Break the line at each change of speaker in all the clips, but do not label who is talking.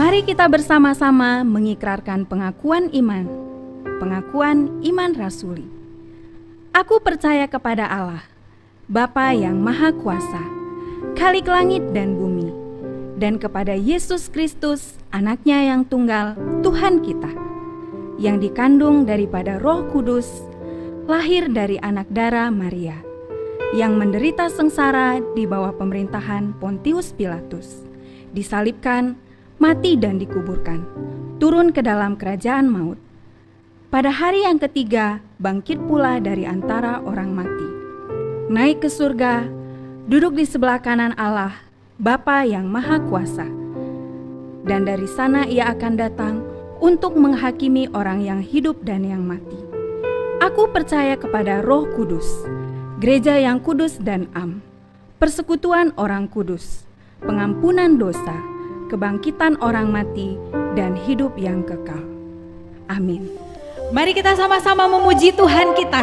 Mari kita bersama-sama mengikrarkan pengakuan iman. Pengakuan iman rasuli. Aku percaya kepada Allah, Bapa yang Maha Kuasa, Khalik langit dan bumi, dan kepada Yesus Kristus, Anaknya yang tunggal, Tuhan kita, yang dikandung daripada Roh Kudus, lahir dari anak darah Maria, yang menderita sengsara di bawah pemerintahan Pontius Pilatus, disalibkan, mati dan dikuburkan, turun ke dalam kerajaan maut. Pada hari yang ketiga, bangkit pula dari antara orang mati, naik ke surga, duduk di sebelah kanan Allah, Bapa yang Maha Kuasa. Dan dari sana ia akan datang untuk menghakimi orang yang hidup dan yang mati. Aku percaya kepada Roh Kudus, gereja yang kudus dan am, persekutuan orang kudus, pengampunan dosa, kebangkitan orang mati, dan hidup yang kekal. Amin.
Mari kita sama-sama memuji Tuhan kita,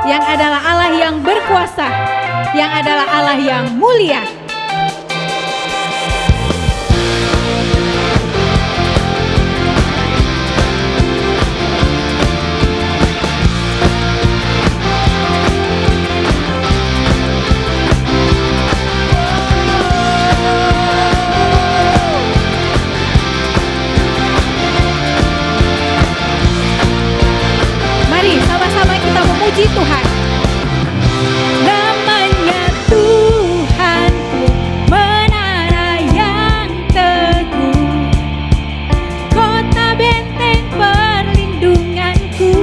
yang adalah Allah yang berkuasa, yang adalah Allah yang mulia. Puji Tuhan. Namanya Tuhanku, menara yang teguh, kota benteng perlindunganku,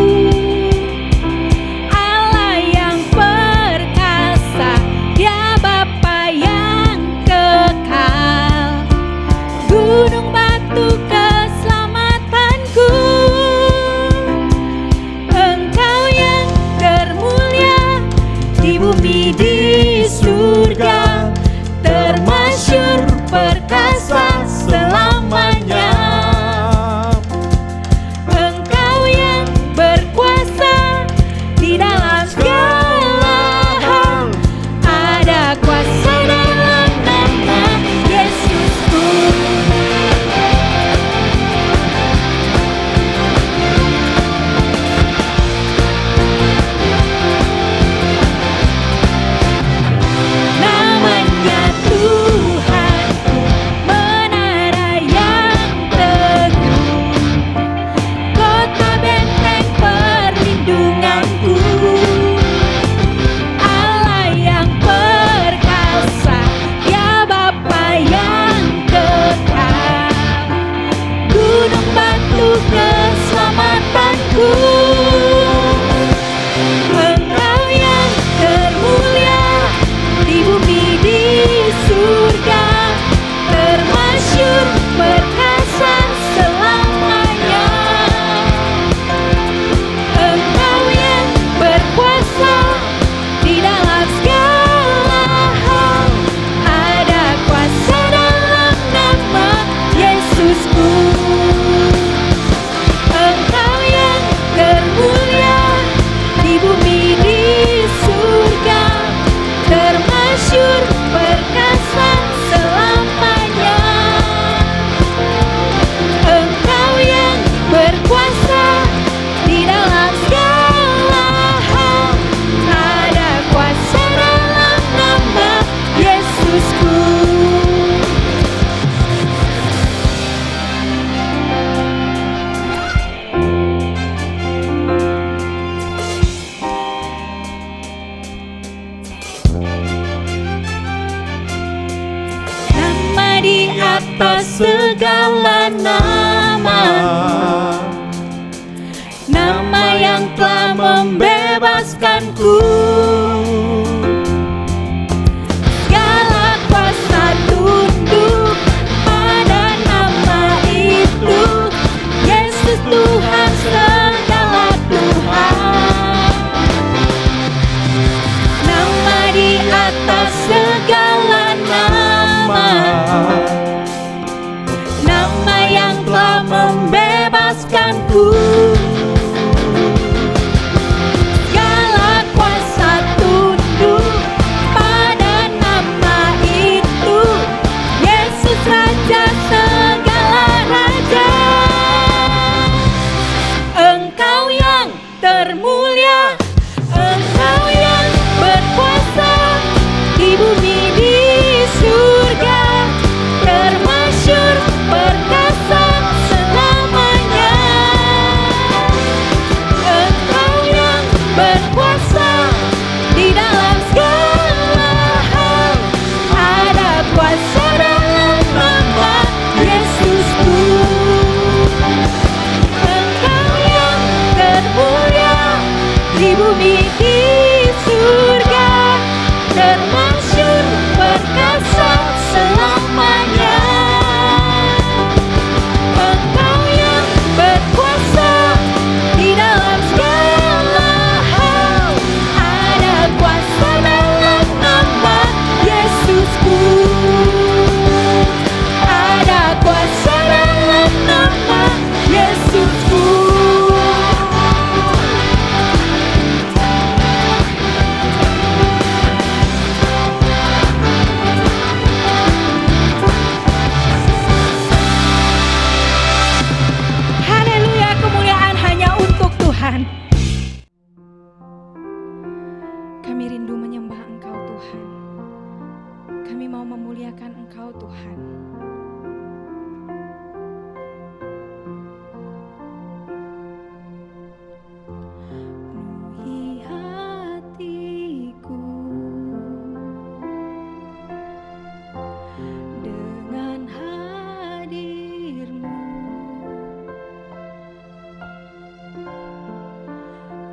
Allah yang perkasa, Dia Bapa yang kekal, gunung batu keselamatanku. Bumi di surga, termasyur perkasa selamanya. Engkau yang berkuasa di dalam segala hal, ada kuasa dalam nama Yesusku. Engkau yang termulia di bumi di surga, termasyur perkasa selamanya. Engkau yang berkuasa di dalam segala hal, ada kuasa dalam nama Yesusku. Termulia di bumi di surga, termasyur perkasa selamanya. Engkau yang berkuasa di dalam segala hal, ada kuasa dalam nama Yesusku. Atas segala nama, nama yang telah membebaskanku. Segala kuasa tunduk pada nama itu, Yesus Tuhan segala Tuhan. Nama di atas segala nama, nama yang telah membebaskanku. Segala kuasa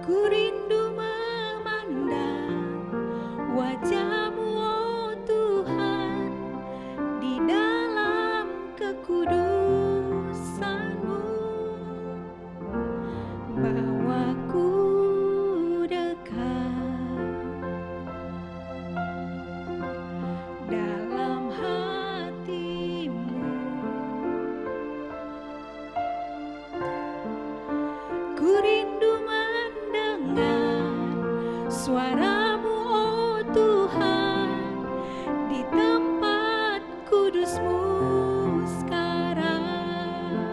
Ku rindu memandang wajah-Mu, oh Tuhan, di dalam kekudusan-Mu. Bawaku dekat dalam hati-Mu. Ku rindu mendengar suara-Mu, oh Tuhan, di tempat kudus-Mu sekarang.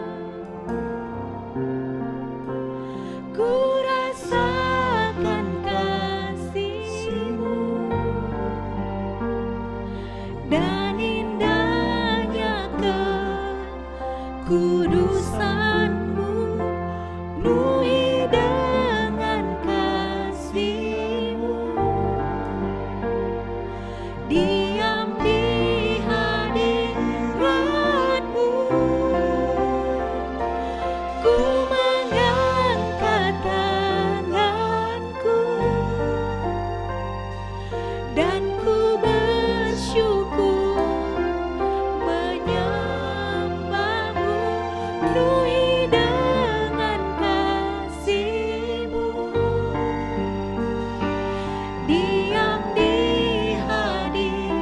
Ku rasakan kasih-Mu dan indahnya kekudusan-Mu, penuhi dengan kasih-Mu. Diam di hadirat-Mu, ku mengangkat tanganku dan ku bersyukur menyembah-Mu, penuhi dengan kasih-Mu. Diam di hadirat-Mu.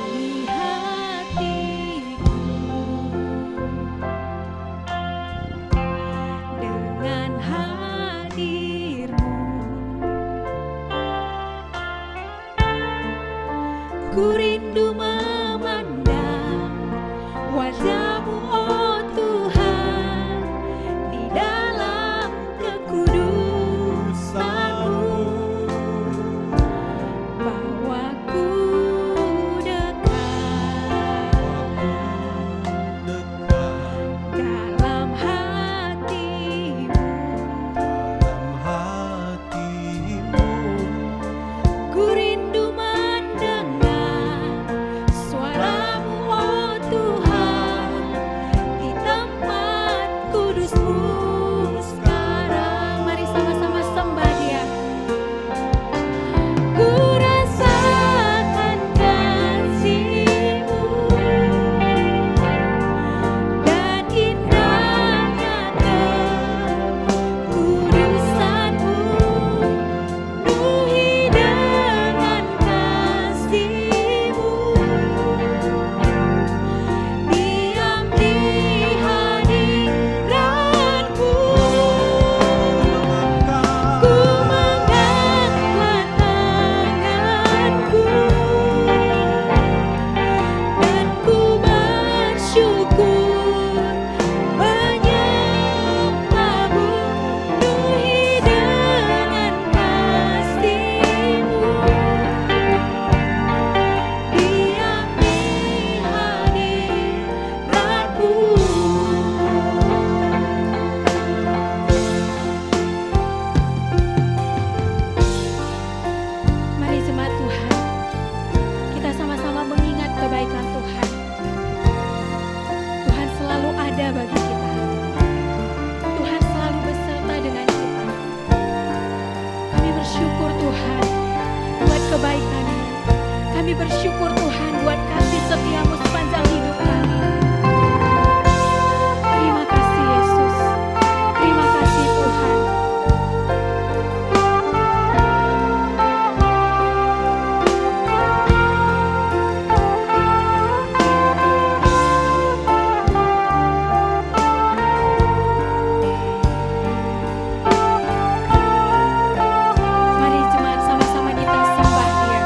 Di hatiku dengan hadir-Mu, ku rindu memandang wajah-Mu, oh Tuhan, di dalam kekudusan-Mu. Bawaku dekat dalam hati-Mu. Ku rindu mendengar suara-Mu, oh Tuhan, di tempat kudus-Mu sekarang. Mari sama-sama sembah Dia. Ku rasakan kasih-Mu dan indahnya kekudusan-Mu, penuhi dengan kasih-Mu. Diam di hadirat-Mu, ku mengangkat tanganku dan ku bersyukur menyembah-Mu, penuhi dengan kasih-Mu. Diam di hadirat-Mu. Mari jemaat Tuhan, kita sama-sama mengingat kebaikan Tuhan. Tuhan selalu ada bagi kita. Tuhan selalu beserta dengan kita. Kami bersyukur Tuhan buat kebaikan-Mu. Kami bersyukur Tuhan buat kasih setia-Mu sepanjang hidup kami. Terima kasih Yesus. Terima kasih Tuhan. Mari jemaat sama-sama kita sembah Dia.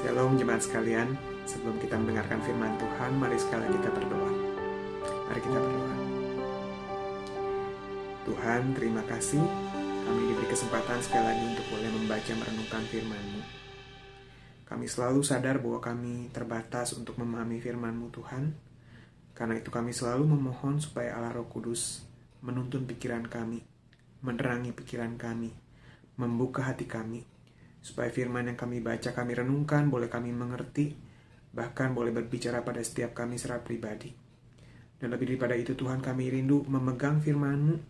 Shalom jemaat sekalian, sebelum kita mendengarkan firman Tuhan, mari sekali kita berdoa. Mari kita berdoa. Tuhan, terima kasih kami diberi kesempatan sekali lagi untuk boleh membaca merenungkan firman-Mu. Kami selalu sadar bahwa kami terbatas untuk memahami firman-Mu Tuhan. Karena itu kami selalu memohon supaya Allah Roh Kudus menuntun pikiran kami, menerangi pikiran kami, membuka hati kami, supaya firman yang kami baca, kami renungkan, boleh kami mengerti, bahkan boleh berbicara pada setiap kami secara pribadi. Dan lebih daripada itu Tuhan, kami rindu memegang firman-Mu,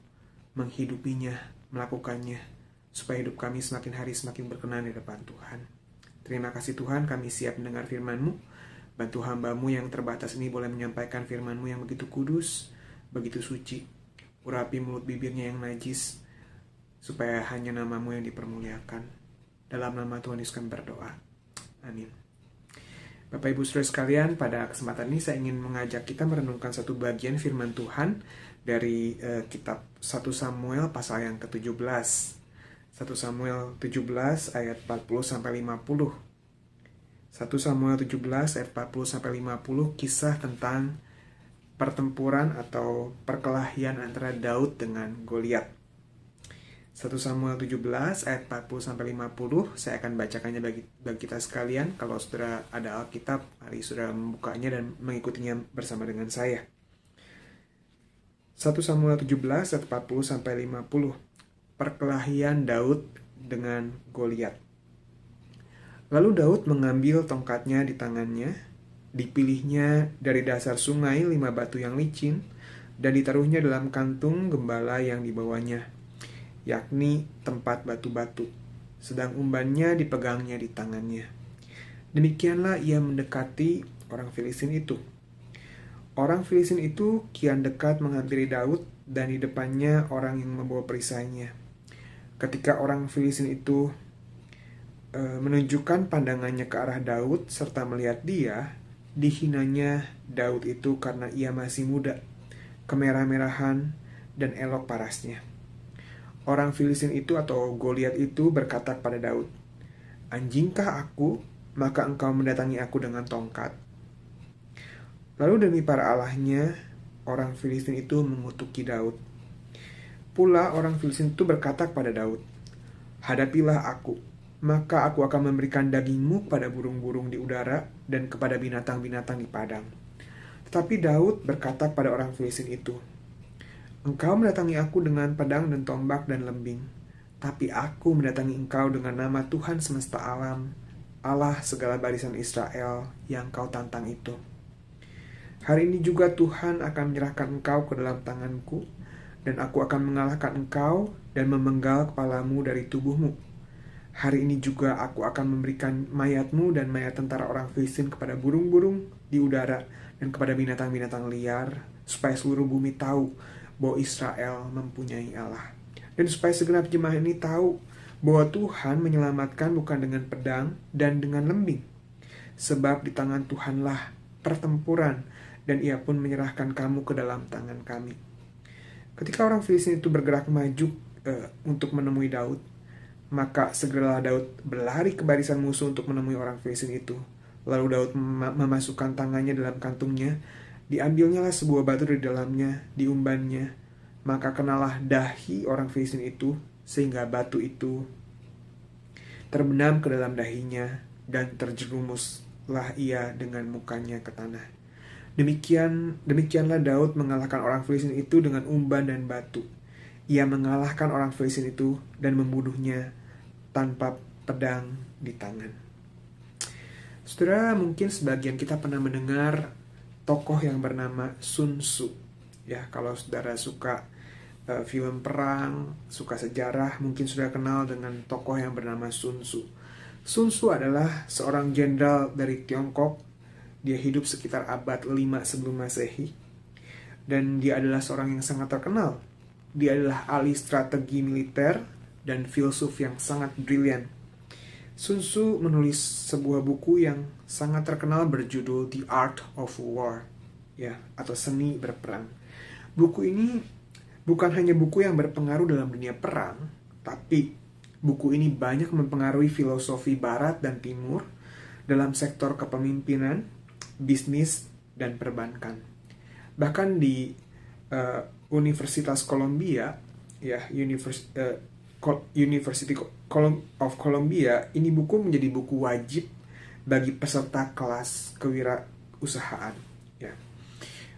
menghidupinya, melakukannya, supaya hidup kami semakin hari semakin berkenan di depan Tuhan. Terima kasih Tuhan, kami siap mendengar firman-Mu. Bantu hamba-Mu yang terbatas ini boleh menyampaikan firman-Mu yang begitu kudus, begitu suci. Urapi mulut bibirnya yang najis, supaya hanya nama-Mu yang dipermuliakan. Dalam nama Tuhan Yesus kami berdoa. Amin. Bapak Ibu Saudara sekalian, pada kesempatan ini saya ingin mengajak kita merenungkan satu bagian firman Tuhan dari kitab 1 Samuel pasal yang ke-17. 1 Samuel 17 ayat 40-50. 1 Samuel 17 ayat 40-50 kisah tentang pertempuran atau perkelahian antara Daud dengan Goliat. 1 Samuel 17 ayat 40-50, saya akan bacakannya bagi kita sekalian. Kalau saudara ada Alkitab, mari saudara membukanya dan mengikutinya bersama dengan saya. 1 Samuel 17 ayat 40-50, perkelahian Daud dengan Goliat. Lalu Daud mengambil tongkatnya di tangannya, dipilihnya dari dasar sungai 5 batu yang licin, dan ditaruhnya dalam kantung gembala yang dibawanya, yakni tempat batu-batu, sedang umbannya dipegangnya di tangannya. Demikianlah ia mendekati orang Filistin itu. Orang Filistin itu kian dekat menghampiri Daud, dan di depannya orang yang membawa perisainya. Ketika orang Filistin itu menunjukkan pandangannya ke arah Daud serta melihat dia, dihinanya Daud itu karena ia masih muda, kemerah-merahan, dan elok parasnya. Orang Filistin itu atau Goliat itu berkata kepada Daud, "Anjingkah aku, maka engkau mendatangi aku dengan tongkat?" Lalu demi para allahnya, orang Filistin itu mengutuki Daud. Pula orang Filistin itu berkata kepada Daud, "Hadapilah aku, maka aku akan memberikan dagingmu kepada burung-burung di udara dan kepada binatang-binatang di padang." Tetapi Daud berkata kepada orang Filistin itu, "Engkau mendatangi aku dengan pedang dan tombak dan lembing, tapi aku mendatangi engkau dengan nama Tuhan semesta alam, Allah segala barisan Israel yang kau tantang itu. Hari ini juga Tuhan akan menyerahkan engkau ke dalam tanganku, dan aku akan mengalahkan engkau dan memenggal kepalamu dari tubuhmu. Hari ini juga aku akan memberikan mayatmu dan mayat tentara orang Filistin kepada burung-burung di udara dan kepada binatang-binatang liar, supaya seluruh bumi tahu bahwa Israel mempunyai Allah. Dan supaya segenap jemaah ini tahu bahwa Tuhan menyelamatkan bukan dengan pedang dan dengan lembing. Sebab di tangan Tuhanlah pertempuran, dan ia pun menyerahkan kamu ke dalam tangan kami." Ketika orang Filistin itu bergerak maju untuk menemui Daud, maka segeralah Daud berlari ke barisan musuh untuk menemui orang Filistin itu. Lalu Daud memasukkan tangannya dalam kantungnya, diambilnyalah sebuah batu dari dalamnya, diumbannya, maka kenalah dahi orang Filistin itu, sehingga batu itu terbenam ke dalam dahinya, dan terjerumuslah ia dengan mukanya ke tanah. Demikianlah Daud mengalahkan orang Filistin itu dengan umban dan batu. Ia mengalahkan orang Filistin itu dan membunuhnya tanpa pedang di tangan. Saudara, mungkin sebagian kita pernah mendengar tokoh yang bernama Sun Tzu. Ya, kalau saudara suka film perang, suka sejarah, mungkin sudah kenal dengan tokoh yang bernama Sun Tzu. Sun Tzu adalah seorang jenderal dari Tiongkok. Dia hidup sekitar abad 5 sebelum Masehi. Dan dia adalah seorang yang sangat terkenal. Dia adalah ahli strategi militer dan filsuf yang sangat brilian. Sun Tzu menulis sebuah buku yang sangat terkenal berjudul The Art of War, ya, atau Seni Berperang. Buku ini bukan hanya buku yang berpengaruh dalam dunia perang, tapi buku ini banyak mempengaruhi filosofi Barat dan Timur, dalam sektor kepemimpinan, bisnis, dan perbankan. Bahkan di Universitas Columbia, ya, University of Columbia, ini buku menjadi buku wajib bagi peserta kelas kewirausahaan. Ya.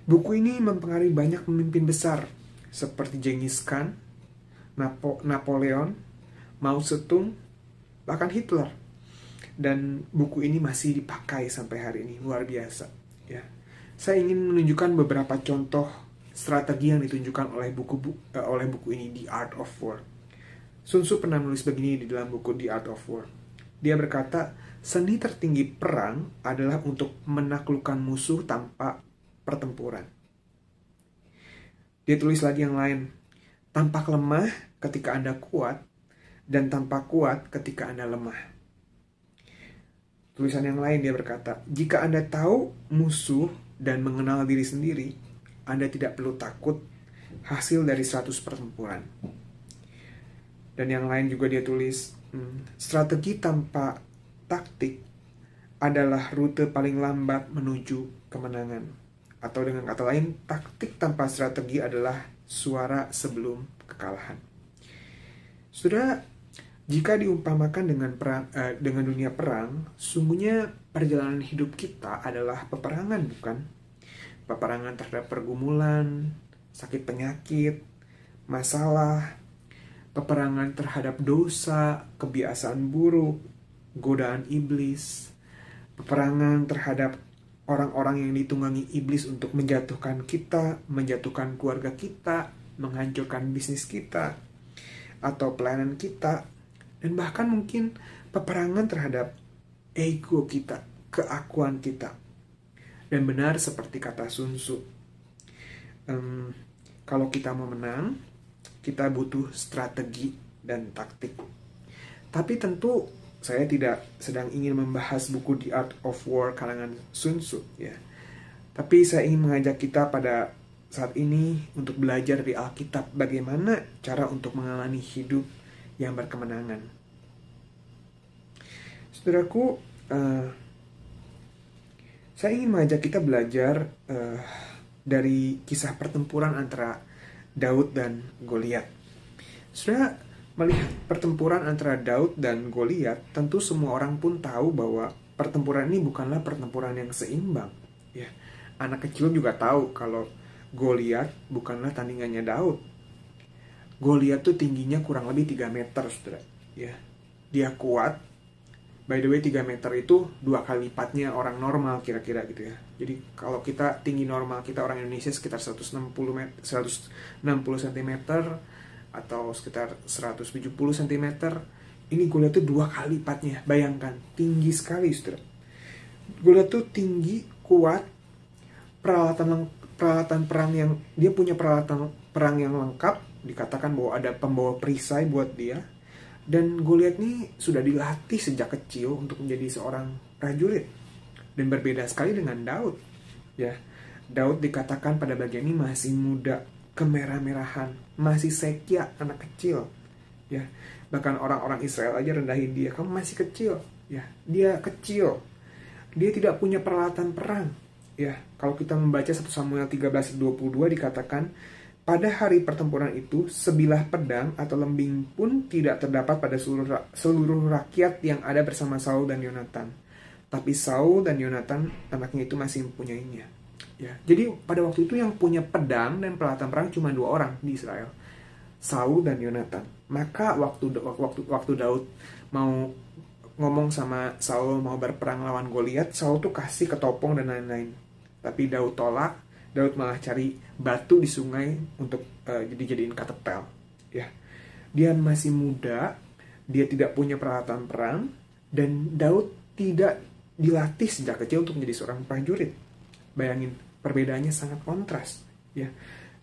Buku ini mempengaruhi banyak pemimpin besar seperti Genghis Khan, Napoleon, Mao Zedong, bahkan Hitler. Dan buku ini masih dipakai sampai hari ini, luar biasa. Ya. Saya ingin menunjukkan beberapa contoh strategi yang ditunjukkan oleh buku ini, The Art of War. Sun Tzu pernah menulis begini di dalam buku The Art of War. Dia berkata, seni tertinggi perang adalah untuk menaklukkan musuh tanpa pertempuran. Dia tulis lagi yang lain, tampak lemah ketika Anda kuat, dan tampak kuat ketika Anda lemah. Tulisan yang lain dia berkata, jika Anda tahu musuh dan mengenal diri sendiri, Anda tidak perlu takut hasil dari 100 pertempuran. Dan yang lain juga dia tulis, strategi tanpa taktik adalah rute paling lambat menuju kemenangan. Atau dengan kata lain, taktik tanpa strategi adalah suara sebelum kekalahan. Saudara, jika diumpamakan dengan dunia perang, sungguhnya perjalanan hidup kita adalah peperangan, bukan? Peperangan terhadap pergumulan, sakit penyakit, masalah, peperangan terhadap dosa, kebiasaan buruk, godaan iblis, peperangan terhadap orang-orang yang ditunggangi iblis untuk menjatuhkan kita, menjatuhkan keluarga kita, menghancurkan bisnis kita, atau pelayanan kita, dan bahkan mungkin peperangan terhadap ego kita, keakuan kita. Dan benar seperti kata Sun Tzu, kalau kita mau menang, kita butuh strategi dan taktik. Tapi tentu saya tidak sedang ingin membahas buku The Art of War karangan Sun Tzu, ya. Tapi saya ingin mengajak kita pada saat ini untuk belajar di Alkitab bagaimana cara untuk mengalami hidup yang berkemenangan. Saudaraku, saya ingin mengajak kita belajar dari kisah pertempuran antara Daud dan Goliat. Saudara, melihat pertempuran antara Daud dan Goliat, tentu semua orang pun tahu bahwa pertempuran ini bukanlah pertempuran yang seimbang. Ya, anak kecil juga tahu kalau Goliat bukanlah tandingannya Daud. Goliat tuh tingginya kurang lebih 3 meter, saudara. Ya, dia kuat. By the way, 3 meter itu 2 kali lipatnya orang normal kira-kira gitu ya. Jadi kalau kita tinggi normal kita orang Indonesia sekitar 160 cm atau sekitar 170 cm, ini Goliat tuh 2 kali lipatnya. Bayangkan, tinggi sekali, saudara. Goliat tuh tinggi, kuat, peralatan perang yang dia punya peralatan perang yang lengkap. Dikatakan bahwa ada pembawa perisai buat dia. Dan Goliat ini sudah dilatih sejak kecil untuk menjadi seorang prajurit. Dan berbeda sekali dengan Daud. Ya, Daud dikatakan pada bagian ini masih muda, kemerah-merahan, masih sekia, anak kecil. Ya, bahkan orang-orang Israel aja rendahin dia, kamu masih kecil. Ya, dia kecil. Dia tidak punya peralatan perang. Ya, kalau kita membaca 1 Samuel 13:22 dikatakan, pada hari pertempuran itu, sebilah pedang atau lembing pun tidak terdapat pada seluruh rakyat yang ada bersama Saul dan Yonatan. Tapi Saul dan Yonatan, anaknya itu masih mempunyainya. Ya, jadi pada waktu itu yang punya pedang dan peralatan perang cuma 2 orang di Israel, Saul dan Yonatan. Maka waktu Daud mau ngomong sama Saul mau berperang lawan Goliat, Saul tuh kasih ketopong dan lain-lain. Tapi Daud tolak. Daud malah cari batu di sungai untuk dijadiin katepel. Ya, dia masih muda, dia tidak punya peralatan perang, dan Daud tidak dilatih sejak kecil untuk menjadi seorang prajurit. Bayangin, perbedaannya sangat kontras. Ya,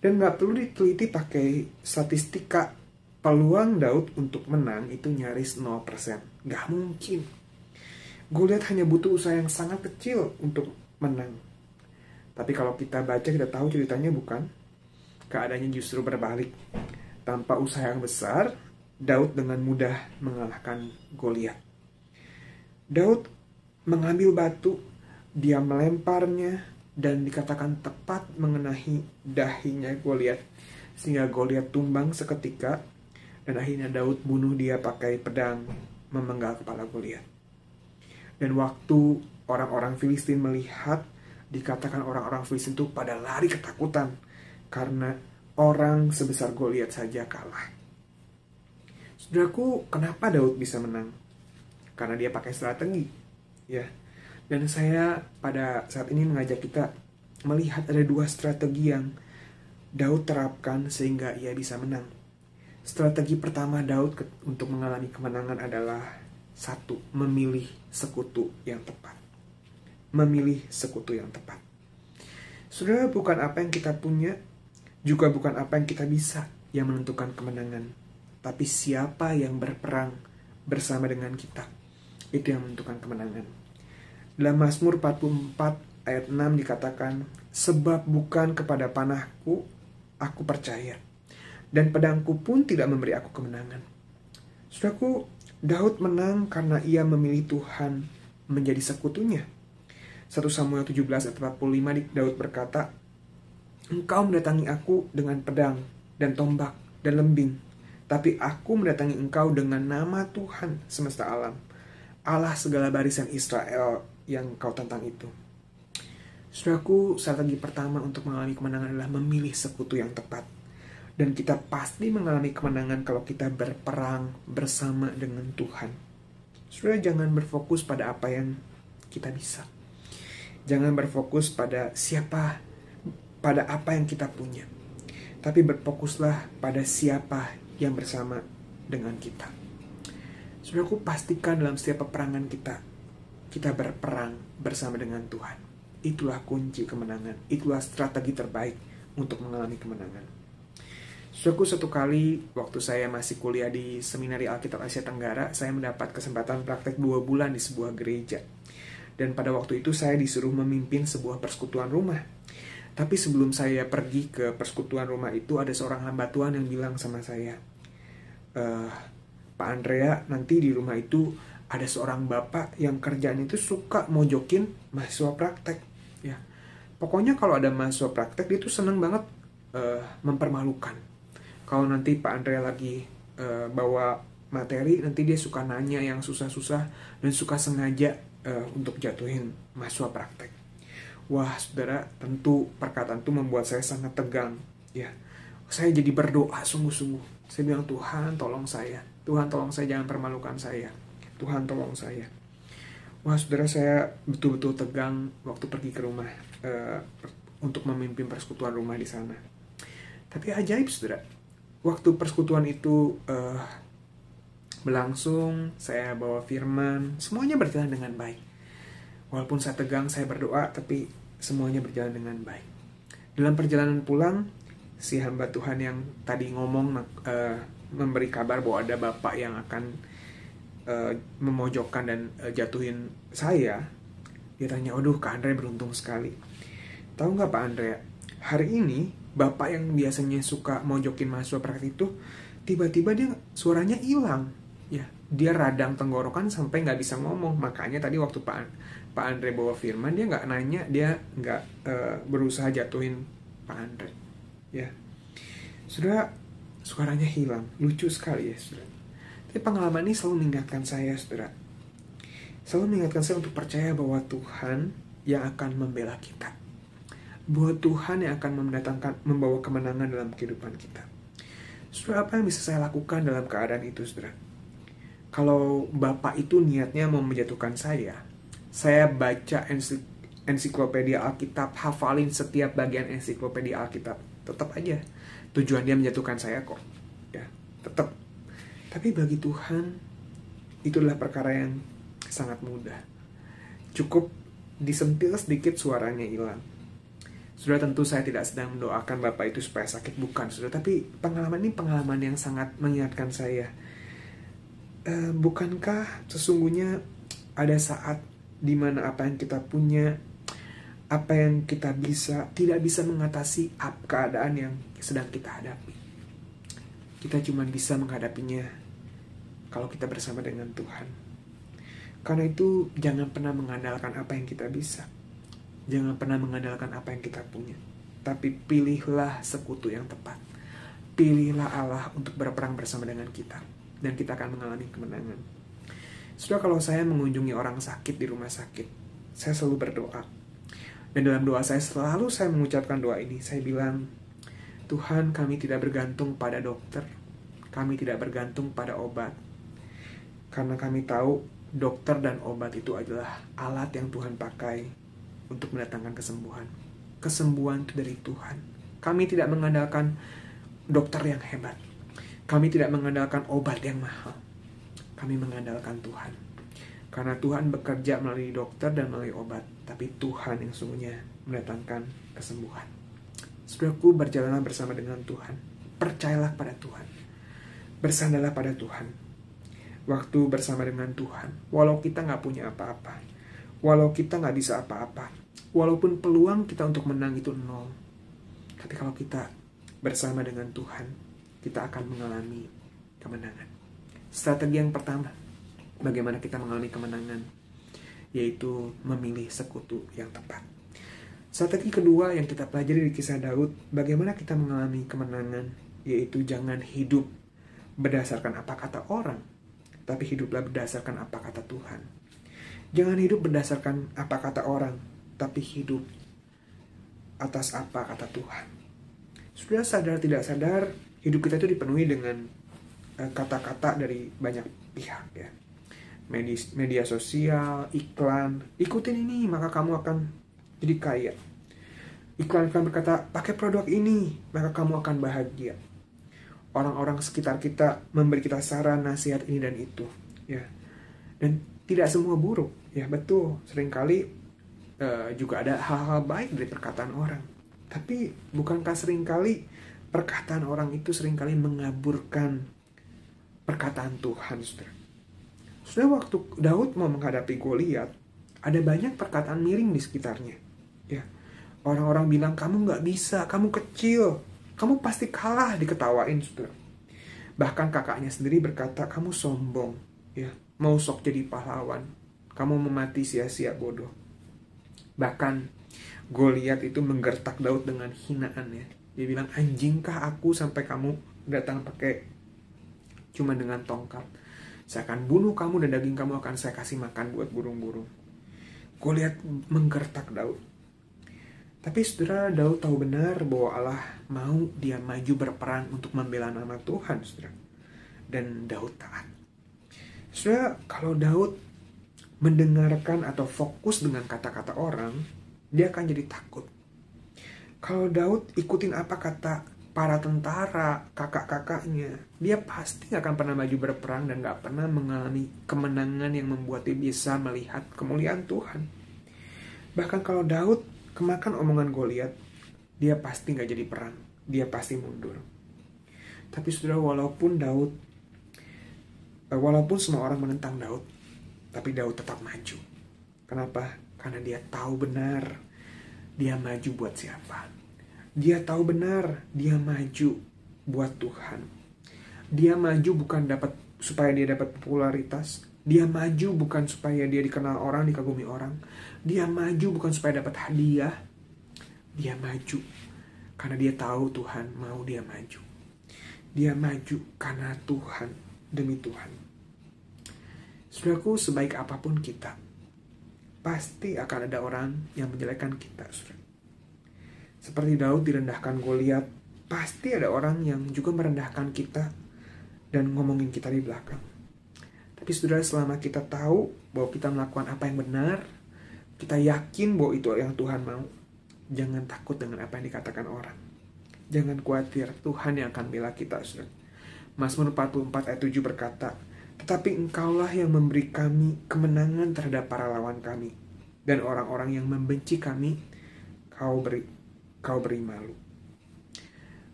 dan nggak perlu diteliti pakai statistika. Peluang Daud untuk menang itu nyaris 0%. Nggak mungkin. Goliat hanya butuh usaha yang sangat kecil untuk menang. Tapi kalau kita baca, kita tahu ceritanya bukan. Keadaannya justru berbalik. Tanpa usaha yang besar, Daud dengan mudah mengalahkan Goliat. Daud mengambil batu, dia melemparnya, dan dikatakan tepat mengenai dahinya Goliat, sehingga Goliat tumbang seketika, dan akhirnya Daud bunuh dia pakai pedang, memenggal kepala Goliat. Dan waktu orang-orang Filistin melihat, dikatakan orang-orang Filistin itu pada lari ketakutan, karena orang sebesar Goliat saja kalah. Saudaraku, kenapa Daud bisa menang? Karena dia pakai strategi, ya. Dan saya pada saat ini mengajak kita melihat ada dua strategi yang Daud terapkan sehingga ia bisa menang. Strategi pertama Daud untuk mengalami kemenangan adalah satu, memilih sekutu yang tepat. Memilih sekutu yang tepat. Saudara, bukan apa yang kita punya, juga bukan apa yang kita bisa yang menentukan kemenangan, tapi siapa yang berperang bersama dengan kita, itu yang menentukan kemenangan. Dalam Mazmur 44 ayat 6 dikatakan, sebab bukan kepada panahku aku percaya, dan pedangku pun tidak memberi aku kemenangan. Saudaraku, Daud menang karena ia memilih Tuhan menjadi sekutunya. 1 Samuel 17 ayat 45 Daud berkata, engkau mendatangi aku dengan pedang dan tombak dan lembing, tapi aku mendatangi engkau dengan nama Tuhan semesta alam, Allah segala barisan Israel yang kau tentang itu. Saudaraku, strategi pertama untuk mengalami kemenangan adalah memilih sekutu yang tepat. Dan kita pasti mengalami kemenangan kalau kita berperang bersama dengan Tuhan. Saudara, jangan berfokus pada apa yang kita bisa. Jangan berfokus pada pada apa yang kita punya. Tapi berfokuslah pada siapa yang bersama dengan kita. Saudaraku, pastikan dalam setiap peperangan kita berperang bersama dengan Tuhan. Itulah kunci kemenangan. Itulah strategi terbaik untuk mengalami kemenangan. Saudaraku, satu kali waktu saya masih kuliah di Seminari Alkitab Asia Tenggara, saya mendapat kesempatan praktek 2 bulan di sebuah gereja. Dan pada waktu itu saya disuruh memimpin sebuah persekutuan rumah. Tapi sebelum saya pergi ke persekutuan rumah itu, ada seorang hamba Tuhan yang bilang sama saya, Pak Andrea, nanti di rumah itu ada seorang bapak yang kerjaan itu suka mojokin mahasiswa praktek. Ya, pokoknya kalau ada mahasiswa praktek, dia tuh seneng banget mempermalukan. Kalau nanti Pak Andrea lagi bawa materi, nanti dia suka nanya yang susah-susah dan suka sengaja untuk jatuhin mahasiswa praktek. Wah, saudara, tentu perkataan itu membuat saya sangat tegang. Ya, saya jadi berdoa sungguh-sungguh. Saya bilang, Tuhan tolong saya. Tuhan tolong saya, jangan permalukan saya. Tuhan tolong saya. Wah, saudara, saya betul-betul tegang waktu pergi ke rumah untuk memimpin persekutuan rumah di sana. Tapi ajaib, saudara. Waktu persekutuan itu berlangsung, saya bawa firman, semuanya berjalan dengan baik. Walaupun saya tegang, saya berdoa, tapi semuanya berjalan dengan baik. Dalam perjalanan pulang, si hamba Tuhan yang tadi ngomong memberi kabar bahwa ada bapak yang akan memojokkan dan jatuhin saya. Dia tanya, aduh, Kak Andre beruntung sekali. Tahu nggak Pak Andre, hari ini bapak yang biasanya suka mojokin mahasiswa praktik itu, tiba-tiba dia suaranya hilang. Ya, dia radang tenggorokan sampai nggak bisa ngomong. Makanya tadi waktu Pak Andre bawa firman, dia nggak nanya, dia nggak berusaha jatuhin Pak Andre. Ya, saudara, suaranya hilang. Lucu sekali ya, saudara. Tapi pengalaman ini selalu mengingatkan saya, saudara. Selalu mengingatkan saya untuk percaya bahwa Tuhan yang akan membela kita. Bahwa Tuhan yang akan membawa kemenangan dalam kehidupan kita. Saudara, apa yang bisa saya lakukan dalam keadaan itu, saudara? Kalau Bapak itu niatnya mau menjatuhkan saya baca ensiklopedia Alkitab, hafalin setiap bagian ensiklopedia Alkitab. Tetap aja tujuan dia menjatuhkan saya kok. Ya, tetap. Tapi bagi Tuhan, itulah perkara yang sangat mudah. Cukup disentil sedikit suaranya hilang. Saudara, tentu saya tidak sedang mendoakan Bapak itu supaya sakit, bukan, saudara. Tapi pengalaman ini pengalaman yang sangat mengingatkan saya. Bukankah sesungguhnya ada saat di mana apa yang kita punya, apa yang kita bisa, tidak bisa mengatasi keadaan yang sedang kita hadapi. Kita cuma bisa menghadapinya kalau kita bersama dengan Tuhan. Karena itu jangan pernah mengandalkan apa yang kita bisa. Jangan pernah mengandalkan apa yang kita punya. Tapi pilihlah sekutu yang tepat. Pilihlah Allah untuk berperang bersama dengan kita. Dan kita akan mengalami kemenangan. Sudah, kalau saya mengunjungi orang sakit di rumah sakit, saya selalu berdoa. Dan dalam doa saya selalu saya mengucapkan doa ini. Saya bilang, Tuhan, kami tidak bergantung pada dokter. Kami tidak bergantung pada obat. Karena kami tahu dokter dan obat itu adalah alat yang Tuhan pakai untuk mendatangkan kesembuhan. Kesembuhan itu dari Tuhan. Kami tidak mengandalkan dokter yang hebat. Kami tidak mengandalkan obat yang mahal. Kami mengandalkan Tuhan. Karena Tuhan bekerja melalui dokter dan melalui obat. Tapi Tuhan yang sungguhnya mendatangkan kesembuhan. Saudaraku, berjalanlah bersama dengan Tuhan. Percayalah pada Tuhan. Bersandarlah pada Tuhan. Waktu bersama dengan Tuhan, walau kita gak punya apa-apa, walau kita gak bisa apa-apa, walaupun peluang kita untuk menang itu 0, tapi kalau kita bersama dengan Tuhan, kita akan mengalami kemenangan. Strategi yang pertama, bagaimana kita mengalami kemenangan, yaitu memilih sekutu yang tepat. Strategi kedua yang kita pelajari di kisah Daud, bagaimana kita mengalami kemenangan, yaitu jangan hidup berdasarkan apa kata orang, tapi hiduplah berdasarkan apa kata Tuhan. Jangan hidup berdasarkan apa kata orang, tapi hidup atas apa kata Tuhan. Sudah sadar tidak sadar, hidup kita itu dipenuhi dengan kata-kata dari banyak pihak ya. Media sosial, iklan, ikutin ini maka kamu akan jadi kaya. Iklan-iklan berkata, pakai produk ini maka kamu akan bahagia. Orang-orang sekitar kita memberi kita saran, nasihat ini dan itu, ya. Dan tidak semua buruk, ya betul. Seringkali juga ada hal-hal baik dari perkataan orang. Tapi bukankah seringkali perkataan orang itu seringkali mengaburkan perkataan Tuhan, saudara? Sudah, waktu Daud mau menghadapi Goliat, ada banyak perkataan miring di sekitarnya, ya. Orang-orang bilang, kamu nggak bisa, kamu kecil. Kamu pasti kalah, diketawain, saudara. Bahkan kakaknya sendiri berkata, kamu sombong, ya, mau sok jadi pahlawan. Kamu memati sia-sia, bodoh. Bahkan Goliat itu menggertak Daud dengan hinaan, ya. Dia bilang, anjingkah aku sampai kamu datang pakai cuma dengan tongkat. Saya akan bunuh kamu dan daging kamu akan saya kasih makan buat burung-burung. Goliat menggertak Daud. Tapi saudara, Daud tahu benar bahwa Allah mau dia maju berperang untuk membela nama Tuhan, saudara. Dan Daud taat. Saudara, kalau Daud mendengarkan atau fokus dengan kata-kata orang, dia akan jadi takut. Kalau Daud ikutin apa kata para tentara, kakak-kakaknya, dia pasti gak akan pernah maju berperang dan gak pernah mengalami kemenangan yang membuat dia bisa melihat kemuliaan Tuhan. Bahkan kalau Daud kemakan omongan Goliat, dia pasti gak jadi perang. Dia pasti mundur. Tapi saudara, walaupun semua orang menentang Daud, tapi Daud tetap maju. Kenapa? Karena dia tahu benar dia maju buat siapa. Dia tahu benar dia maju buat Tuhan. Dia maju bukan supaya dia dapat popularitas. Dia maju bukan supaya dia dikenal orang, dikagumi orang. Dia maju bukan supaya dapat hadiah. Dia maju karena dia tahu Tuhan mau dia maju. Dia maju karena Tuhan, demi Tuhan. Saudaraku, sebaik apapun kita, pasti akan ada orang yang menjelekkan kita, saudara. Seperti Daud direndahkan Goliat, pasti ada orang yang juga merendahkan kita dan ngomongin kita di belakang. Tapi saudara, selama kita tahu bahwa kita melakukan apa yang benar, kita yakin bahwa itu yang Tuhan mau, jangan takut dengan apa yang dikatakan orang. Jangan khawatir, Tuhan yang akan bela kita, saudara. Mazmur 44 ayat 7 berkata, tetapi engkaulah yang memberi kami kemenangan terhadap para lawan kami, dan orang-orang yang membenci kami, kau beri malu.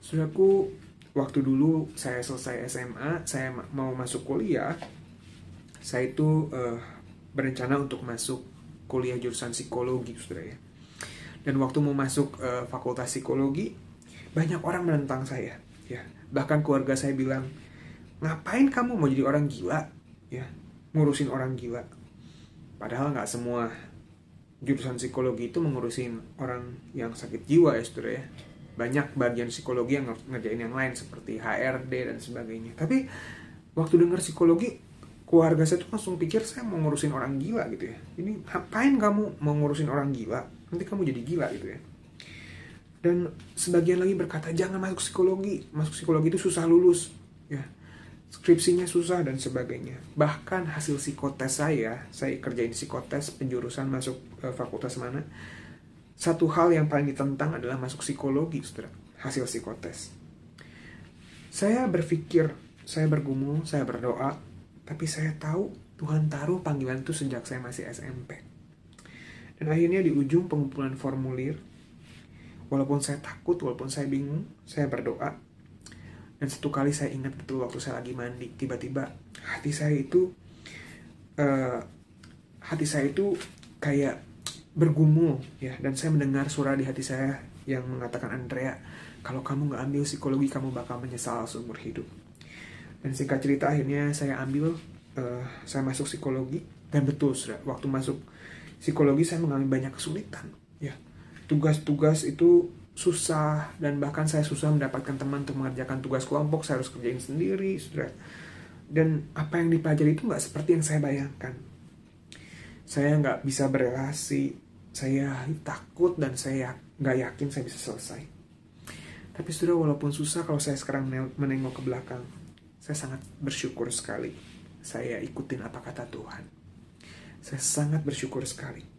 Saudaraku, waktu dulu saya selesai SMA, saya mau masuk kuliah, saya itu berencana untuk masuk kuliah jurusan psikologi, saudara ya. Dan waktu mau masuk fakultas psikologi, banyak orang menentang saya, ya. Bahkan keluarga saya bilang, ngapain kamu mau jadi orang gila, ya, ngurusin orang gila. Padahal nggak semua jurusan psikologi itu mengurusin orang yang sakit jiwa ya saudara ya. Banyak bagian psikologi yang ngerjain yang lain seperti HRD dan sebagainya. Tapi waktu dengar psikologi, keluarga saya tuh langsung pikir saya mau ngurusin orang gila gitu ya. Ini ngapain kamu mau ngurusin orang gila? Nanti kamu jadi gila gitu ya. Dan sebagian lagi berkata jangan masuk psikologi. Masuk psikologi itu susah lulus ya. Skripsinya susah dan sebagainya. Bahkan hasil psikotes saya kerjain psikotes penjurusan masuk fakultas mana. Satu hal yang paling ditentang adalah masuk psikologi, saudara. Hasil psikotes. Saya berpikir, saya bergumul, saya berdoa, tapi saya tahu Tuhan taruh panggilan itu sejak saya masih SMP. Dan akhirnya di ujung pengumpulan formulir, walaupun saya takut, walaupun saya bingung, saya berdoa. Dan satu kali saya ingat betul waktu saya lagi mandi, tiba-tiba hati saya itu kayak bergumul ya. Dan saya mendengar suara di hati saya yang mengatakan, Andrea, kalau kamu gak ambil psikologi kamu bakal menyesal seumur hidup. Dan singkat cerita akhirnya saya masuk psikologi. Dan betul sudah, waktu masuk psikologi saya mengalami banyak kesulitan ya. Tugas-tugas itu susah, dan bahkan saya susah mendapatkan teman untuk mengerjakan tugas kelompok. Saya harus kerjain sendiri, saudara. Dan apa yang dipelajari itu nggak seperti yang saya bayangkan. Saya nggak bisa berelasi, saya takut, dan saya nggak yakin saya bisa selesai. Tapi saudara, walaupun susah, kalau saya sekarang menengok ke belakang, saya sangat bersyukur sekali. Saya ikutin apa kata Tuhan. Saya sangat bersyukur sekali.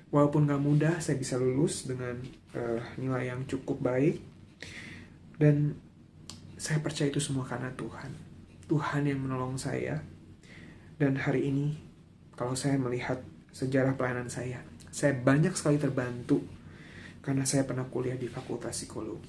Walaupun gak mudah, saya bisa lulus dengan nilai yang cukup baik. Dan saya percaya itu semua karena Tuhan. Tuhan yang menolong saya. Dan hari ini, kalau saya melihat sejarah pelayanan saya banyak sekali terbantu karena saya pernah kuliah di Fakultas Psikologi.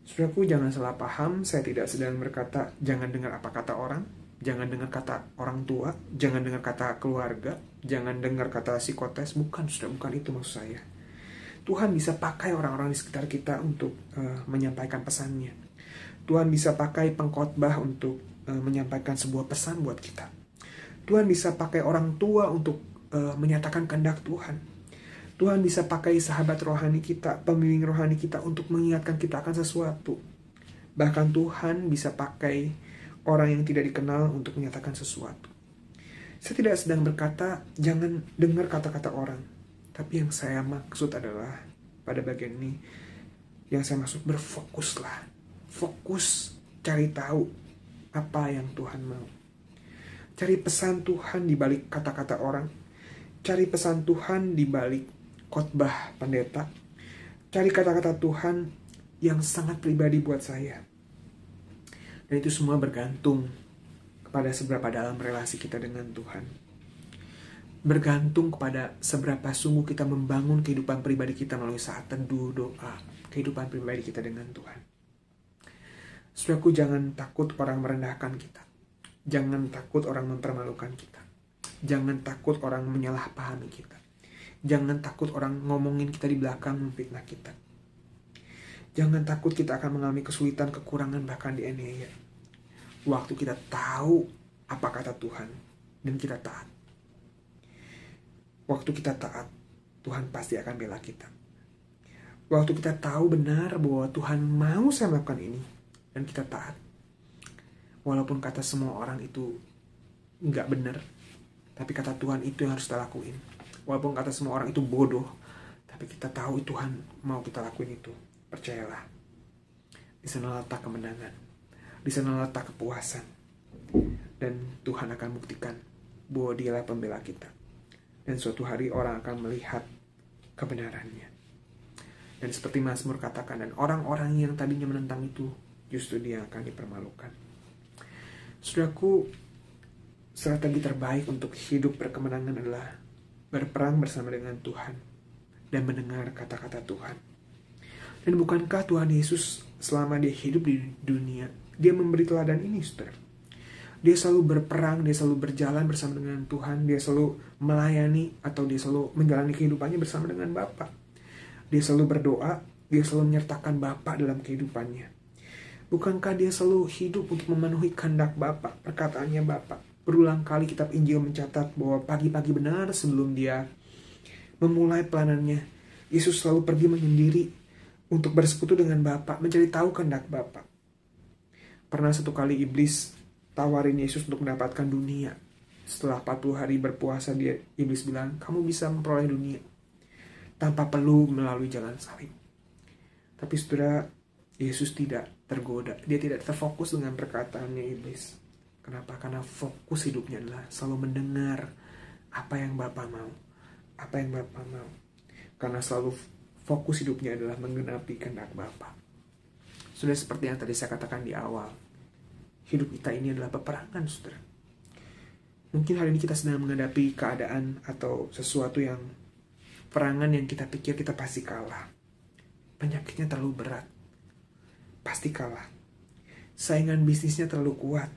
Saudaraku, jangan salah paham, saya tidak sedang berkata jangan dengar apa kata orang. Jangan dengar kata orang tua, jangan dengar kata keluarga, jangan dengar kata psikotes. Bukan, sudah bukan itu maksud saya. Tuhan bisa pakai orang-orang di sekitar kita untuk menyampaikan pesannya. Tuhan bisa pakai pengkhotbah untuk menyampaikan sebuah pesan buat kita. Tuhan bisa pakai orang tua untuk menyatakan kehendak Tuhan. Tuhan bisa pakai sahabat rohani kita, pembimbing rohani kita untuk mengingatkan kita akan sesuatu. Bahkan Tuhan bisa pakai orang yang tidak dikenal untuk menyatakan sesuatu. Saya tidak sedang berkata jangan dengar kata-kata orang. Tapi yang saya maksud adalah pada bagian ini, yang saya maksud berfokuslah. Fokus cari tahu apa yang Tuhan mau. Cari pesan Tuhan di balik kata-kata orang. Cari pesan Tuhan di balik khotbah pendeta. Cari kata-kata Tuhan yang sangat pribadi buat saya. Dan itu semua bergantung kepada seberapa dalam relasi kita dengan Tuhan. Bergantung kepada seberapa sungguh kita membangun kehidupan pribadi kita melalui saat teduh, doa, kehidupan pribadi kita dengan Tuhan. Saudaraku, jangan takut orang merendahkan kita. Jangan takut orang mempermalukan kita. Jangan takut orang menyalahpahami kita. Jangan takut orang ngomongin kita di belakang, memfitnah kita. Jangan takut kita akan mengalami kesulitan, kekurangan, bahkan dianiaya. Waktu kita tahu apa kata Tuhan dan kita taat. Waktu kita taat, Tuhan pasti akan bela kita. Waktu kita tahu benar bahwa Tuhan mau saya melakukan ini dan kita taat. Walaupun kata semua orang itu nggak benar, tapi kata Tuhan itu yang harus kita lakuin. Walaupun kata semua orang itu bodoh, tapi kita tahu Tuhan mau kita lakuin itu. Percayalah, di sana letak kemenangan, di sana letak kepuasan, dan Tuhan akan buktikan bahwa Dialah pembela kita. Dan suatu hari orang akan melihat kebenarannya. Dan seperti Mazmur katakan, dan orang-orang yang tadinya menentang itu justru dia akan dipermalukan. Saudaraku, strategi terbaik untuk hidup berkemenangan adalah berperang bersama dengan Tuhan dan mendengar kata-kata Tuhan. Dan bukankah Tuhan Yesus selama dia hidup di dunia, dia memberi teladan ini, saudara? Dia selalu berperang, dia selalu berjalan bersama dengan Tuhan, dia selalu melayani atau dia selalu menjalani kehidupannya bersama dengan Bapa. Dia selalu berdoa, dia selalu menyertakan Bapa dalam kehidupannya. Bukankah dia selalu hidup untuk memenuhi kehendak Bapa, perkataannya Bapa? Berulang kali kitab Injil mencatat bahwa pagi-pagi benar sebelum dia memulai pelanannya, Yesus selalu pergi menyendiri untuk bersekutu dengan Bapa, mencari tahu kehendak Bapa. Pernah satu kali iblis tawarin Yesus untuk mendapatkan dunia. Setelah 40 hari berpuasa, iblis bilang, kamu bisa memperoleh dunia tanpa perlu melalui jalan salib. Tapi saudara, Yesus tidak tergoda. Dia tidak terfokus dengan perkataannya iblis. Kenapa? Karena fokus hidupnya adalah selalu mendengar apa yang Bapa mau. Apa yang Bapa mau. Karena selalu fokus hidupnya adalah menggenapi kehendak Bapa. Sudah seperti yang tadi saya katakan di awal. Hidup kita ini adalah peperangan, saudara. Mungkin hari ini kita sedang menghadapi keadaan atau sesuatu yang perangan yang kita pikir kita pasti kalah. Penyakitnya terlalu berat. Pasti kalah. Saingan bisnisnya terlalu kuat.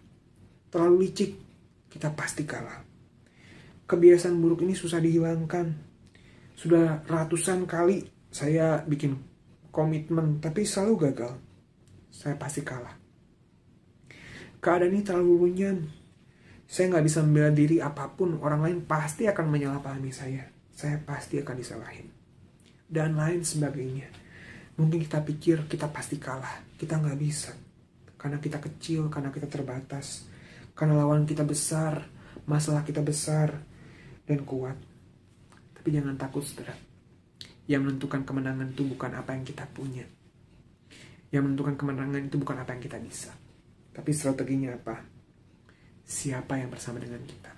Terlalu licik. Kita pasti kalah. Kebiasaan buruk ini susah dihilangkan. Sudah ratusan kali saya bikin komitmen, tapi selalu gagal. Saya pasti kalah. Keadaan ini terlalu runyam. Saya nggak bisa membela diri apapun. Orang lain pasti akan menyalahpahami saya. Saya pasti akan disalahin. Dan lain sebagainya. Mungkin kita pikir kita pasti kalah. Kita nggak bisa. Karena kita kecil, karena kita terbatas. Karena lawan kita besar, masalah kita besar dan kuat. Tapi jangan takut, saudara. Yang menentukan kemenangan itu bukan apa yang kita punya. Yang menentukan kemenangan itu bukan apa yang kita bisa. Tapi strateginya apa? Siapa yang bersama dengan kita?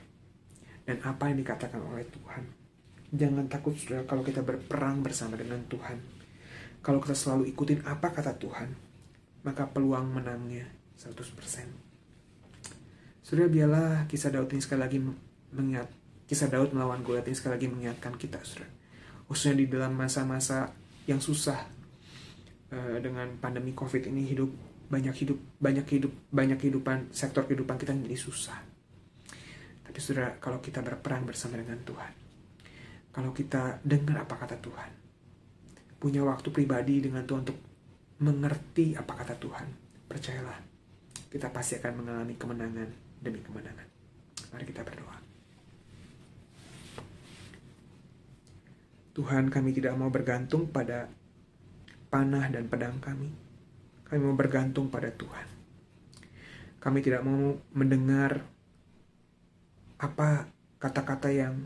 Dan apa yang dikatakan oleh Tuhan? Jangan takut, saudara, kalau kita berperang bersama dengan Tuhan. Kalau kita selalu ikutin apa kata Tuhan, maka peluang menangnya 100%. Saudara, biarlah kisah Daud ini sekali lagi kisah Daud melawan Goliat ini sekali lagi mengingatkan kita, saudara. Khususnya di dalam masa-masa yang susah dengan pandemi COVID ini, banyak kehidupan, sektor kehidupan kita menjadi susah. Tapi saudara, kalau kita berperang bersama dengan Tuhan, kalau kita dengar apa kata Tuhan, punya waktu pribadi dengan Tuhan untuk mengerti apa kata Tuhan, percayalah, kita pasti akan mengalami kemenangan demi kemenangan. Mari kita berdoa. Tuhan, kami tidak mau bergantung pada panah dan pedang kami. Kami mau bergantung pada Tuhan. Kami tidak mau mendengar apa kata-kata yang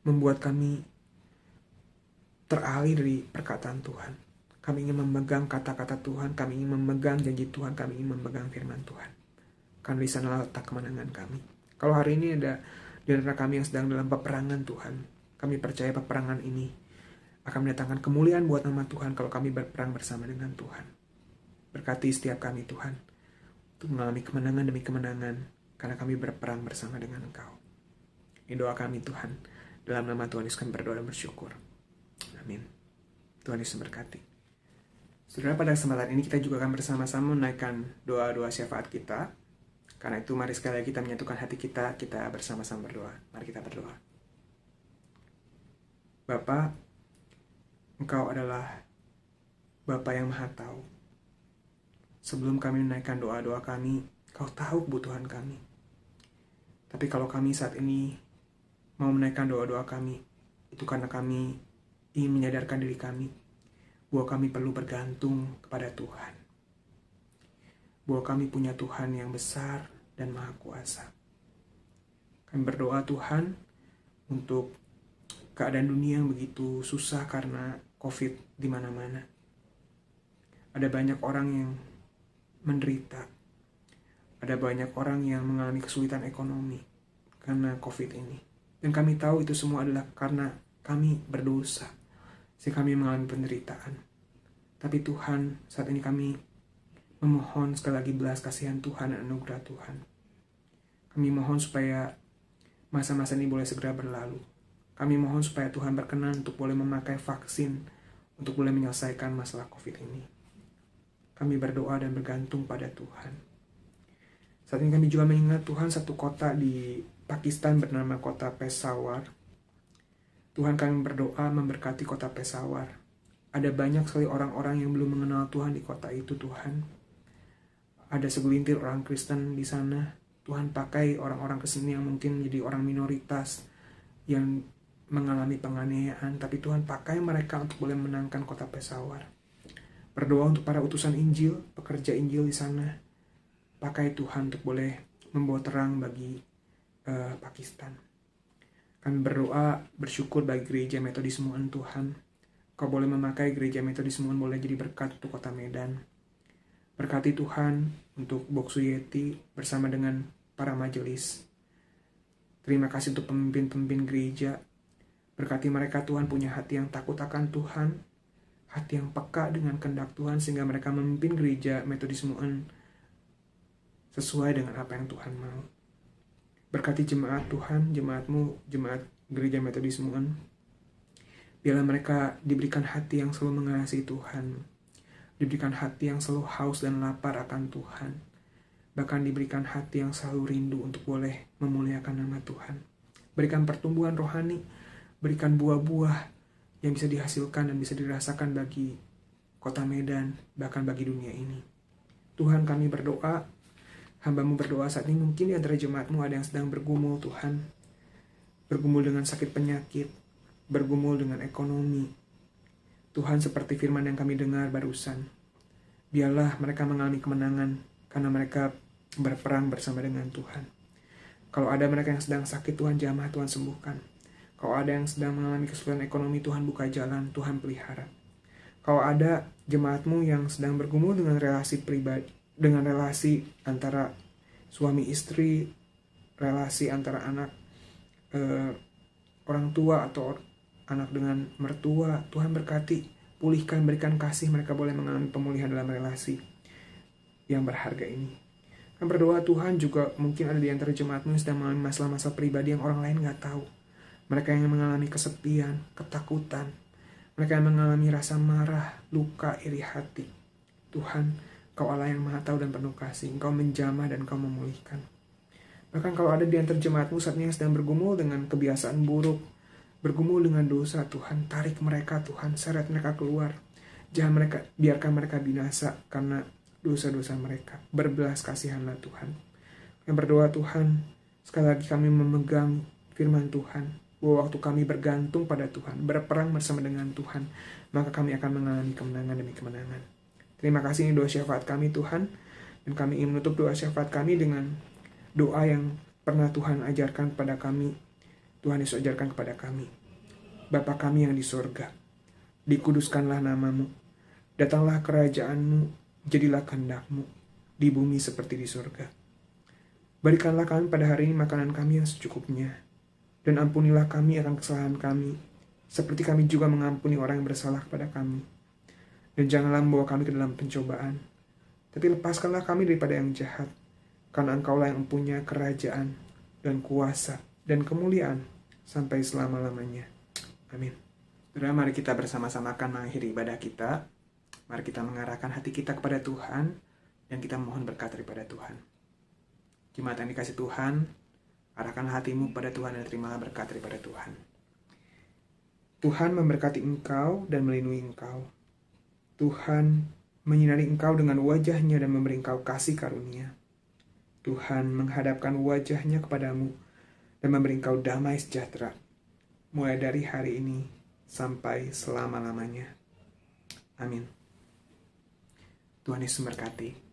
membuat kami teralih dari perkataan Tuhan. Kami ingin memegang kata-kata Tuhan, kami ingin memegang janji Tuhan, kami ingin memegang firman Tuhan. Karena di sana letak kemenangan kami. Kalau hari ini ada di antara kami yang sedang dalam peperangan Tuhan, kami percaya peperangan ini akan mendatangkan kemuliaan buat nama Tuhan kalau kami berperang bersama dengan Tuhan. Berkati setiap kami, Tuhan, untuk mengalami kemenangan demi kemenangan, karena kami berperang bersama dengan Engkau. Ini doa kami, Tuhan. Dalam nama Tuhan Yesus kami berdoa dan bersyukur. Amin. Tuhan Yesus berkati. Saudara, pada kesempatan ini kita juga akan bersama-sama menaikkan doa-doa syafaat kita. Karena itu mari sekali lagi kita menyatukan hati kita bersama-sama berdoa. Mari kita berdoa. Bapa, Engkau adalah Bapa yang Maha Tahu. Sebelum kami menaikkan doa-doa kami, Kau tahu kebutuhan kami. Tapi kalau kami saat ini mau menaikkan doa-doa kami, itu karena kami ingin menyadarkan diri kami bahwa kami perlu bergantung kepada Tuhan. Bahwa kami punya Tuhan yang besar dan Maha Kuasa. Kami berdoa, Tuhan, untuk keadaan dunia yang begitu susah karena COVID di mana-mana. Ada banyak orang yang menderita. Ada banyak orang yang mengalami kesulitan ekonomi karena COVID ini. Dan kami tahu itu semua adalah karena kami berdosa, sehingga kami mengalami penderitaan. Tapi Tuhan, saat ini kami memohon sekali lagi belas kasihan Tuhan dan anugerah Tuhan. Kami mohon supaya masa-masa ini boleh segera berlalu. Kami mohon supaya Tuhan berkenan untuk boleh memakai vaksin untuk boleh menyelesaikan masalah COVID ini. Kami berdoa dan bergantung pada Tuhan. Saat ini kami juga mengingat Tuhan satu kota di Pakistan bernama kota Peshawar. Tuhan, kami berdoa memberkati kota Peshawar. Ada banyak sekali orang-orang yang belum mengenal Tuhan di kota itu, Tuhan. Ada segelintir orang Kristen di sana. Tuhan pakai orang-orang Kristen yang mungkin jadi orang minoritas yang mengalami penganiayaan, tapi Tuhan pakai mereka untuk boleh menangkan kota Peshawar. Berdoa untuk para utusan Injil, pekerja Injil di sana. Pakai Tuhan untuk boleh membawa terang bagi Pakistan. Kami berdoa, bersyukur bagi gereja Metodis Mu'en Tuhan. Kau boleh memakai gereja Metodis Mu'en boleh jadi berkat untuk kota Medan. Berkati Tuhan untuk Boksu Yeti bersama dengan para majelis. Terima kasih untuk pemimpin-pemimpin gereja. Berkati mereka Tuhan punya hati yang takut akan Tuhan, hati yang peka dengan kehendak Tuhan, sehingga mereka memimpin gereja Metodis Mu'en sesuai dengan apa yang Tuhan mau. Berkati jemaat Tuhan, jemaat-Mu, jemaat gereja Metodis Mu'en. Biarlah mereka diberikan hati yang selalu mengasihi Tuhan, diberikan hati yang selalu haus dan lapar akan Tuhan, bahkan diberikan hati yang selalu rindu untuk boleh memuliakan nama Tuhan. Berikan pertumbuhan rohani, berikan buah-buah yang bisa dihasilkan dan bisa dirasakan bagi kota Medan, bahkan bagi dunia ini. Tuhan, kami berdoa, hamba-Mu berdoa saat ini, mungkin di antara jemaat-Mu ada yang sedang bergumul Tuhan, bergumul dengan sakit penyakit, bergumul dengan ekonomi. Tuhan, seperti firman yang kami dengar barusan, biarlah mereka mengalami kemenangan karena mereka berperang bersama dengan Tuhan. Kalau ada mereka yang sedang sakit, Tuhan jamah, Tuhan sembuhkan. Kalau ada yang sedang mengalami kesulitan ekonomi, Tuhan buka jalan, Tuhan pelihara. Kalau ada jemaat-Mu yang sedang bergumul dengan relasi pribadi, dengan relasi antara suami istri, relasi antara anak orang tua atau anak dengan mertua, Tuhan berkati, pulihkan, berikan kasih, mereka boleh mengalami pemulihan dalam relasi yang berharga ini. Kami berdoa Tuhan juga mungkin ada di antara jemaat-Mu yang sedang mengalami masalah-masalah pribadi yang orang lain gak tahu. Mereka yang mengalami kesepian, ketakutan, mereka yang mengalami rasa marah, luka, iri hati. Tuhan, Kau Allah yang Maha Tahu dan penuh kasih, Engkau menjamah dan Engkau memulihkan. Bahkan kalau ada di antara jemaat-Mu saat ini yang sedang bergumul dengan kebiasaan buruk, bergumul dengan dosa, Tuhan, tarik mereka, Tuhan, seret mereka keluar. Biarkan mereka binasa karena dosa-dosa mereka. Berbelas kasihanlah Tuhan. Yang berdoa Tuhan, sekali lagi kami memegang firman Tuhan, bahwa waktu kami bergantung pada Tuhan, berperang bersama dengan Tuhan, maka kami akan mengalami kemenangan demi kemenangan. Terima kasih, ini doa syafaat kami Tuhan, dan kami ingin menutup doa syafaat kami dengan doa yang pernah Tuhan ajarkan kepada kami, Tuhan Yesus ajarkan kepada kami. Bapa kami yang di sorga, dikuduskanlah nama-Mu, datanglah kerajaan-Mu, jadilah kehendak-Mu, di bumi seperti di sorga. Berikanlah kami pada hari ini makanan kami yang secukupnya, dan ampunilah kami akan kesalahan kami, seperti kami juga mengampuni orang yang bersalah kepada kami. Dan janganlah membawa kami ke dalam pencobaan, tapi lepaskanlah kami daripada yang jahat, karena Engkaulah yang mempunyai kerajaan, dan kuasa, dan kemuliaan, sampai selama-lamanya. Amin. Saudara, mari kita bersama-sama akan mengakhiri ibadah kita. Mari kita mengarahkan hati kita kepada Tuhan, dan kita mohon berkat daripada Tuhan. Jemaat yang dikasih Tuhan, arahkanlah hatimu pada Tuhan dan terimalah berkat daripada Tuhan. Tuhan memberkati engkau dan melindungi engkau. Tuhan menyinari engkau dengan wajah-Nya dan memberi engkau kasih karunia. Tuhan menghadapkan wajah-Nya kepadamu dan memberi engkau damai sejahtera, mulai dari hari ini sampai selama-lamanya. Amin. Tuhan Yesus memberkati.